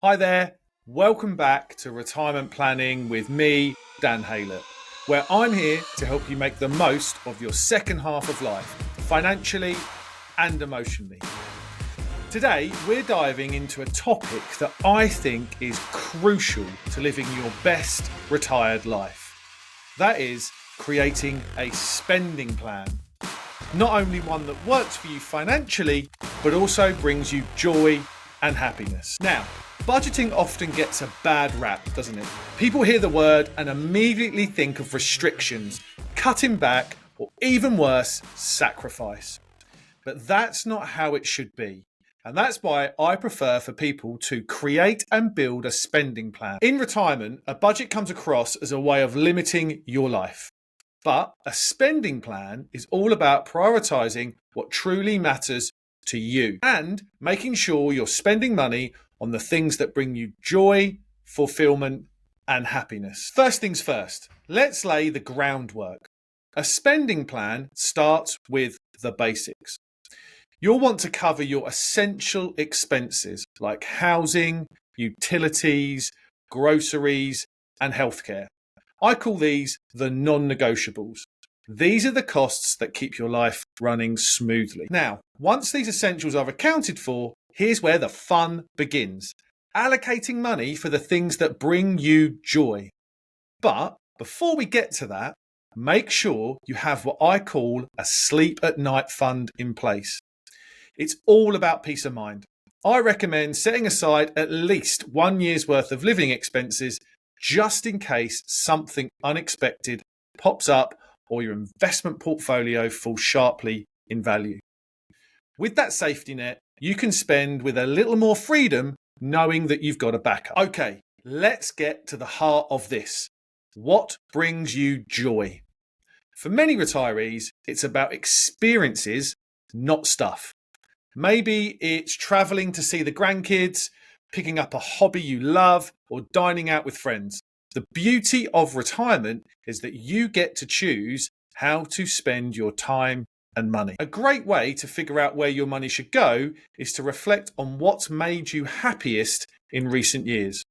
Hi there, welcome back to Retirement Planning with me, Dan Haylett, where I'm here to help you make the most of your second half of life, financially and emotionally. Today, we're diving into a topic that I think is crucial to living your best retired life. That is creating a spending plan. Not only one that works for you financially, but also brings you joy and happiness. Now, budgeting often gets a bad rap, doesn't it? People hear the word and immediately think of restrictions, cutting back, or even worse, sacrifice. But that's not how it should be. And that's why I prefer for people to create and build a spending plan. In retirement, a budget comes across as a way of limiting your life. But a spending plan is all about prioritising what truly matters to you and making sure you're spending money on the things that bring you joy, fulfillment, and happiness. First things first, let's lay the groundwork. A spending plan starts with the basics. You'll want to cover your essential expenses like housing, utilities, groceries, and healthcare. I call these the non-negotiables. These are the costs that keep your life running smoothly. Now, once these essentials are accounted for, here's where the fun begins. Allocating money for the things that bring you joy. But before we get to that, make sure you have what I call a sleep at night fund in place. It's all about peace of mind. I recommend setting aside at least 1 year's worth of living expenses just in case something unexpected pops up or your investment portfolio falls sharply in value. With that safety net, you can spend with a little more freedom knowing that you've got a backup. Okay, let's get to the heart of this. What brings you joy? For many retirees, it's about experiences, not stuff. Maybe it's traveling to see the grandkids, picking up a hobby you love, or dining out with friends. The beauty of retirement is that you get to choose how to spend your time and money. A great way to figure out where your money should go is to reflect on what's made you happiest in recent years.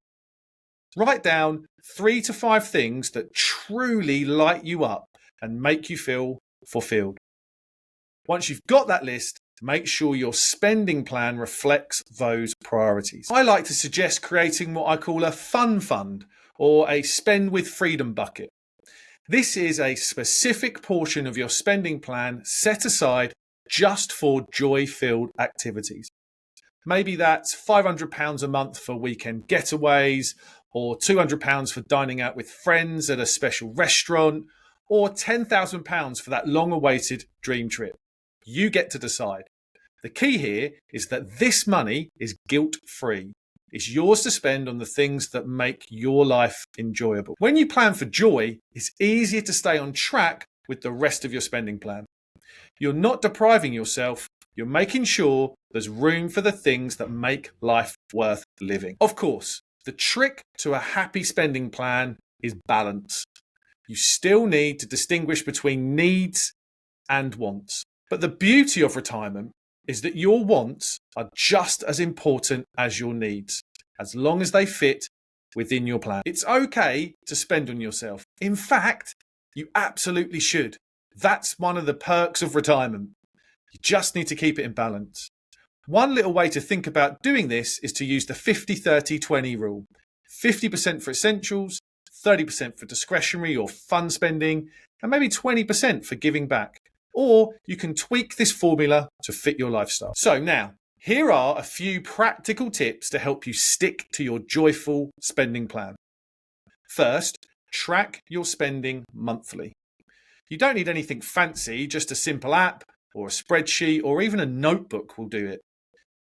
Write down 3 to 5 things that truly light you up and make you feel fulfilled. Once you've got that list, make sure your spending plan reflects those priorities. I like to suggest creating what I call a fun fund or a spend with freedom bucket. This is a specific portion of your spending plan set aside just for joy-filled activities. Maybe that's £500 a month for weekend getaways, or £200 for dining out with friends at a special restaurant, or £10,000 for that long-awaited dream trip. You get to decide. The key here is that this money is guilt-free. It's yours to spend on the things that make your life enjoyable. When you plan for joy, it's easier to stay on track with the rest of your spending plan. You're not depriving yourself, you're making sure there's room for the things that make life worth living. Of course, the trick to a happy spending plan is balance. You still need to distinguish between needs and wants. But the beauty of retirement is that your wants are just as important as your needs, as long as they fit within your plan. It's okay to spend on yourself. In fact, you absolutely should. That's one of the perks of retirement. You just need to keep it in balance. One little way to think about doing this is to use the 50-30-20 rule. 50% for essentials, 30% for discretionary or fun spending, and maybe 20% for giving back. Or you can tweak this formula to fit your lifestyle. So now, here are a few practical tips to help you stick to your joyful spending plan. First, track your spending monthly. You don't need anything fancy, just a simple app or a spreadsheet or even a notebook will do it.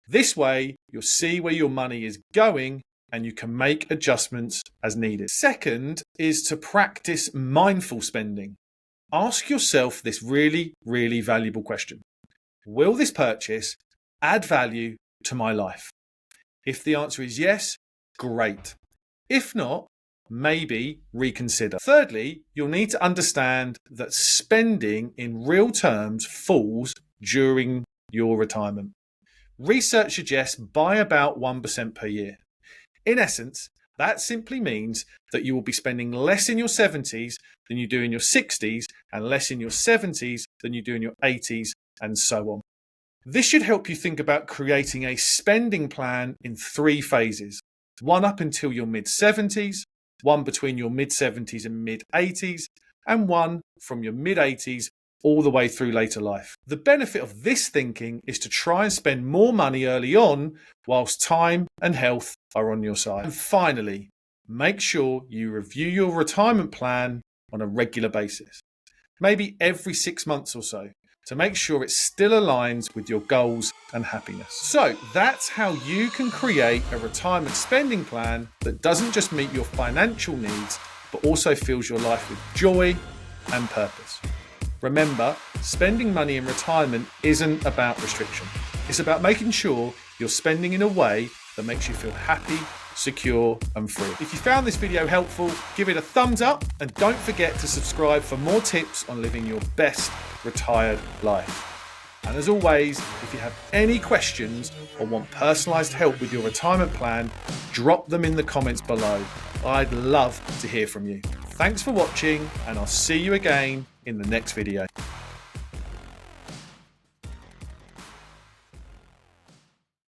This way, you'll see where your money is going and you can make adjustments as needed. Second is to practice mindful spending. Ask yourself this really, really valuable question. Will this purchase add value to my life? If the answer is yes, great. If not, maybe reconsider. Thirdly, you'll need to understand that spending in real terms falls during your retirement. Research suggests by about 1% per year. In essence, that simply means that you will be spending less in your 70s than you do in your 60s and less in your 70s than you do in your 80s, and so on. This should help you think about creating a spending plan in 3 phases. One up until your mid-70s, one between your mid-70s and mid-80s, and one from your mid-80s all the way through later life. The benefit of this thinking is to try and spend more money early on whilst time and health are on your side. And finally, make sure you review your retirement plan on a regular basis, maybe every 6 months or so, to make sure it still aligns with your goals and happiness. So that's how you can create a retirement spending plan that doesn't just meet your financial needs, but also fills your life with joy and purpose. Remember, spending money in retirement isn't about restriction. It's about making sure you're spending in a way that makes you feel happy, secure, and free. If you found this video helpful, give it a thumbs up and don't forget to subscribe for more tips on living your best retired life. And as always, if you have any questions or want personalised help with your retirement plan, drop them in the comments below. I'd love to hear from you. Thanks for watching, and I'll see you again in the next video.